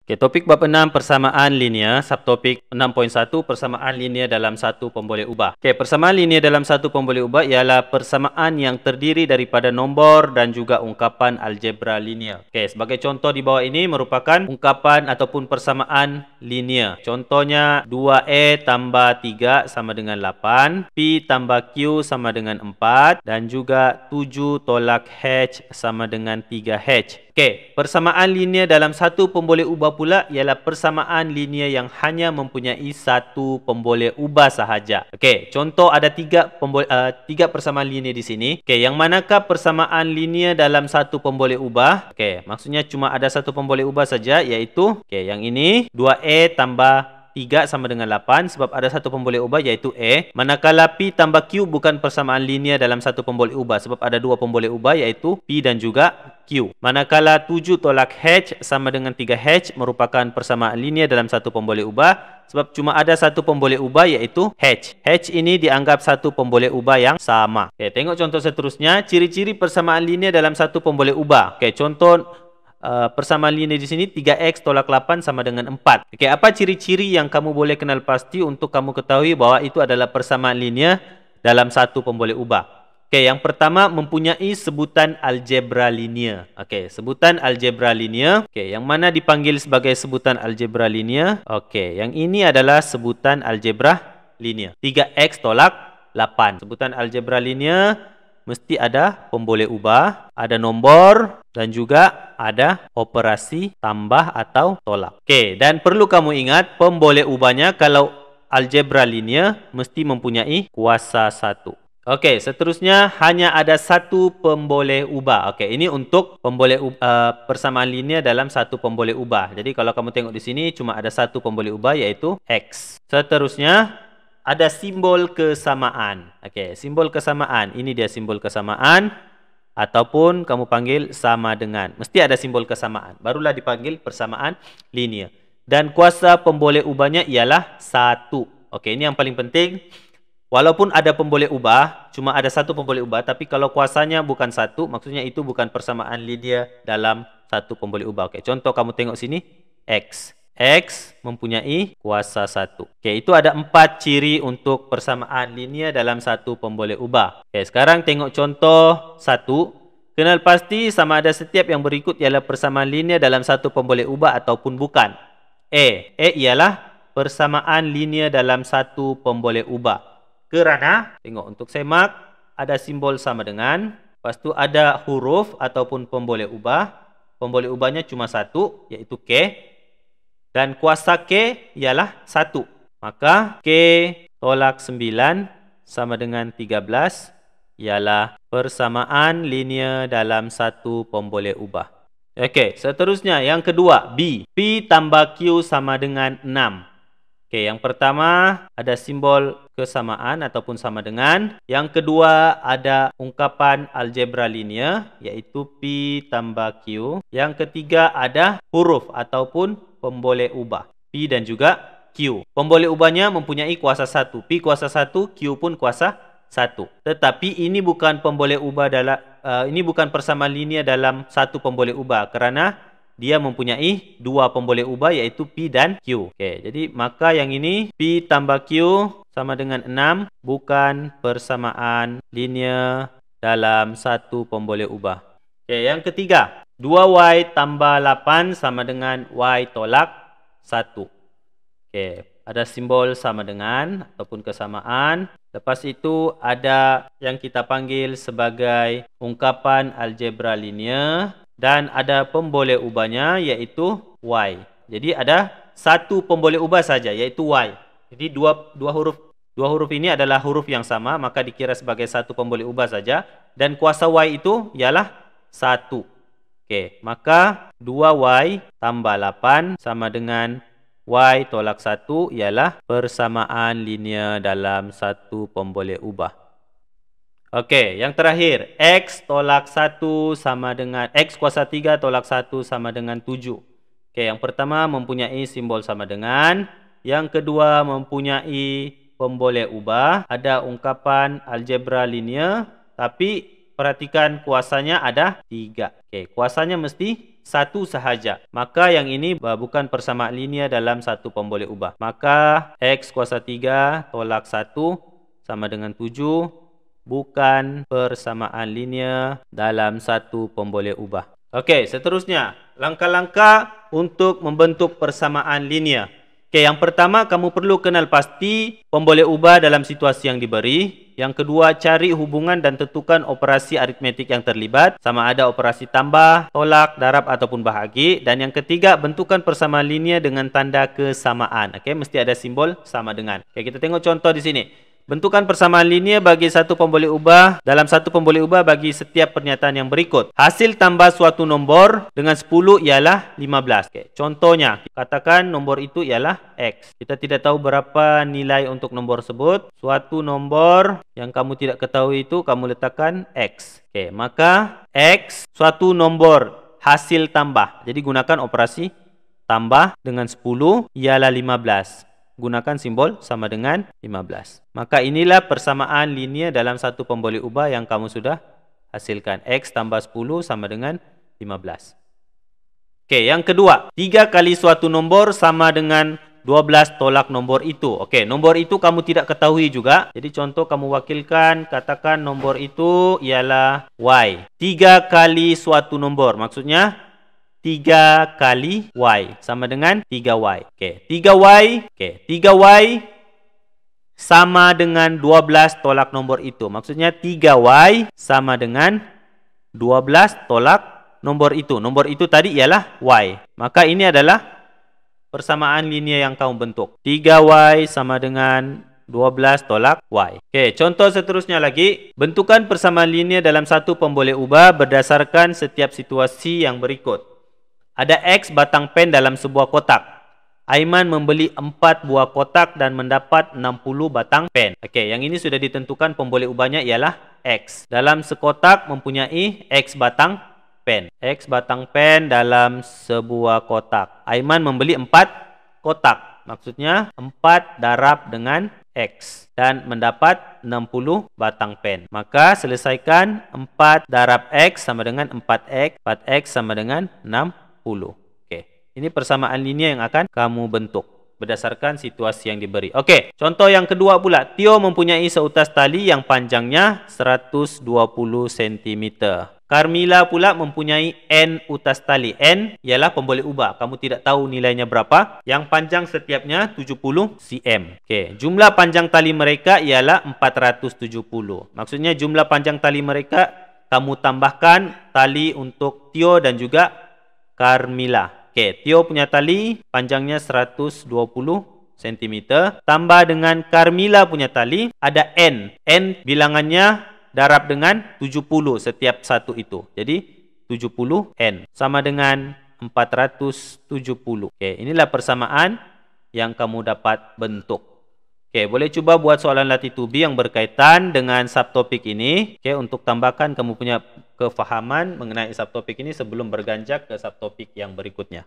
Oke, topik bab 6 persamaan linear, subtopik 6.1 persamaan linear dalam satu pemboleh ubah. Oke, persamaan linear dalam satu pemboleh ubah ialah persamaan yang terdiri daripada nombor dan juga ungkapan algebra linear. Oke, sebagai contoh di bawah ini merupakan ungkapan ataupun persamaan linear. Contohnya 2A tambah 3 sama dengan 8, P tambah Q sama dengan 4 dan juga 7 tolak H sama dengan 3H. Okey, persamaan linear dalam satu pemboleh ubah pula ialah persamaan linear yang hanya mempunyai satu pemboleh ubah sahaja. Okey, contoh ada tiga persamaan linear di sini. Okey, yang manakah persamaan linear dalam satu pemboleh ubah? Okey, maksudnya cuma ada satu pemboleh ubah saja, iaitu yang ini 2A tambah 3 sama dengan 8 sebab ada satu pemboleh ubah iaitu A. Manakala P tambah Q bukan persamaan linear dalam satu pemboleh ubah sebab ada dua pemboleh ubah iaitu P dan juga Q. Manakala 7 tolak H sama dengan 3H merupakan persamaan linear dalam satu pemboleh ubah sebab cuma ada satu pemboleh ubah iaitu H. H ini dianggap satu pemboleh ubah yang sama. Okay, tengok contoh seterusnya. Ciri-ciri persamaan linear dalam satu pemboleh ubah. Okay, contoh persamaan linear di sini 3x tolak 8 sama dengan 4. Okey, apa ciri-ciri yang kamu boleh kenal pasti untuk kamu ketahui bahawa itu adalah persamaan linear dalam satu pemboleh ubah? Okey, yang pertama mempunyai sebutan algebra linear. Okey, sebutan algebra linear. Okey, yang mana dipanggil sebagai sebutan algebra linear? Okey, yang ini adalah sebutan algebra linear. 3x tolak 8. Sebutan algebra linear mesti ada pemboleh ubah, ada nombor dan juga ada operasi tambah atau tolak. Okey, dan perlu kamu ingat pemboleh ubahnya kalau algebra linear mesti mempunyai kuasa 1. Okey, seterusnya hanya ada satu pemboleh ubah. Okey, ini untuk persamaan linear dalam satu pemboleh ubah. Jadi kalau kamu tengok di sini cuma ada satu pemboleh ubah iaitu x. Seterusnya ada simbol kesamaan. Okey, simbol kesamaan. Ini dia simbol kesamaan ataupun kamu panggil sama dengan. Mesti ada simbol kesamaan. Barulah dipanggil persamaan linear. Dan kuasa pemboleh ubahnya ialah 1. Okey, ini yang paling penting. Walaupun ada pemboleh ubah, cuma ada satu pemboleh ubah, tapi kalau kuasanya bukan 1, maksudnya itu bukan persamaan linear dalam satu pemboleh ubah. Okey, contoh kamu tengok sini x. X mempunyai kuasa 1. Okey, itu ada 4 ciri untuk persamaan linear dalam satu pemboleh ubah. Okey, sekarang tengok contoh 1. Kenal pasti sama ada setiap yang berikut ialah persamaan linear dalam satu pemboleh ubah ataupun bukan. A ialah persamaan linear dalam satu pemboleh ubah. Kerana, tengok untuk semak, ada simbol sama dengan, lepas tu ada huruf ataupun pemboleh ubah. Pemboleh ubahnya cuma satu, iaitu K. Dan kuasa K ialah 1. Maka K tolak 9 sama dengan 13 ialah persamaan linear dalam satu pemboleh ubah. Okey, seterusnya yang kedua B. P tambah Q sama dengan 6. Okey, yang pertama ada simbol kesamaan ataupun sama dengan. Yang kedua ada ungkapan algebra linear iaitu P tambah Q. Yang ketiga ada huruf ataupun pemboleh ubah P dan juga Q. Pemboleh ubahnya mempunyai kuasa 1. P kuasa 1, Q pun kuasa 1. Tetapi ini bukan pemboleh ubah ini bukan persamaan linear dalam satu pemboleh ubah kerana dia mempunyai dua pemboleh ubah iaitu P dan Q. Okey, jadi maka yang ini P tambah Q sama dengan 6 bukan persamaan linear dalam satu pemboleh ubah. Okey, yang ketiga, 2y tambah 8 sama dengan y tolak 1. Okey, ada simbol sama dengan ataupun kesamaan. Lepas itu ada yang kita panggil sebagai ungkapan algebra linear. Dan ada pemboleh ubahnya iaitu y. Jadi ada satu pemboleh ubah saja iaitu y. Jadi dua huruf ini adalah huruf yang sama, maka dikira sebagai satu pemboleh ubah saja. Dan kuasa y itu ialah 1. Okey, maka 2y tambah 8 sama dengan y tolak 1 ialah persamaan linear dalam satu pemboleh ubah. Okey, yang terakhir, x tolak 1 sama dengan x kuasa 3 tolak 1 sama dengan 7. Okey, yang pertama mempunyai simbol sama dengan, yang kedua mempunyai pemboleh ubah, ada ungkapan algebra linear, tapi perhatikan kuasanya ada 3. Okey, kuasanya mesti 1 sahaja. Maka yang ini bukan persamaan linear dalam satu pemboleh ubah. Maka X kuasa 3 tolak 1 sama dengan 7. Bukan persamaan linear dalam satu pemboleh ubah. Okey, seterusnya. Langkah-langkah untuk membentuk persamaan linear. Okey, yang pertama kamu perlu kenal pasti pemboleh ubah dalam situasi yang diberi. Yang kedua, cari hubungan dan tentukan operasi aritmetik yang terlibat. Sama ada operasi tambah, tolak, darab ataupun bahagi. Dan yang ketiga, bentukan persamaan linear dengan tanda kesamaan. Okey, mesti ada simbol sama dengan. Okey, kita tengok contoh di sini. Bentukan persamaan linear bagi satu pemboleh ubah dalam satu pemboleh ubah bagi setiap pernyataan yang berikut. Hasil tambah suatu nombor dengan 10 ialah 15. Okay. Contohnya, katakan nombor itu ialah X. Kita tidak tahu berapa nilai untuk nombor tersebut. Suatu nombor yang kamu tidak ketahui itu kamu letakkan X. Okay. Maka X suatu nombor hasil tambah. Jadi gunakan operasi tambah dengan 10 ialah 15. Gunakan simbol sama dengan 15. Maka inilah persamaan linear dalam satu pemboleh ubah yang kamu sudah hasilkan. X tambah 10 sama dengan 15. Okey, yang kedua. 3 kali suatu nombor sama dengan 12 tolak nombor itu. Okey, nombor itu kamu tidak ketahui juga. Jadi contoh kamu wakilkan, katakan nombor itu ialah Y. 3 kali suatu nombor. Maksudnya 3 kali Y sama dengan 3Y. Okey, 3Y. Okey, 3Y sama dengan 12 tolak nombor itu. Maksudnya 3Y sama dengan 12 tolak nombor itu. Nombor itu tadi ialah Y. Maka ini adalah persamaan linear yang kamu bentuk. 3Y sama dengan 12 tolak Y. Okey, contoh seterusnya lagi. Bentukan persamaan linear dalam satu pemboleh ubah berdasarkan setiap situasi yang berikut. Ada X batang pen dalam sebuah kotak. Aiman membeli 4 buah kotak dan mendapat 60 batang pen. Okey, yang ini sudah ditentukan pemboleh ubahnya ialah X. Dalam sekotak mempunyai X batang pen. X batang pen dalam sebuah kotak. Aiman membeli 4 kotak. Maksudnya 4 darab dengan X dan mendapat 60 batang pen. Maka selesaikan 4 darab X sama dengan 4X. 4X sama dengan 60. Okey, ini persamaan linear yang akan kamu bentuk berdasarkan situasi yang diberi. Okey, contoh yang kedua pula. Tio mempunyai seutas tali yang panjangnya 120 cm. Carmila pula mempunyai N utas tali. N ialah pemboleh ubah. Kamu tidak tahu nilainya berapa. Yang panjang setiapnya 70 cm. Okey, jumlah panjang tali mereka ialah 470. Maksudnya jumlah panjang tali mereka kamu tambahkan tali untuk Tio dan juga Carmila. Okey, Tio punya tali panjangnya 120 cm. Tambah dengan Carmila punya tali ada N. N bilangannya darab dengan 70 setiap satu itu. Jadi 70 N sama dengan 470. Okey, inilah persamaan yang kamu dapat bentuk. Okey, boleh cuba buat soalan latih tubi yang berkaitan dengan subtopik ini. Okey, untuk tambahkan kamu punya kefahaman mengenai subtopik ini sebelum berganjak ke subtopik yang berikutnya.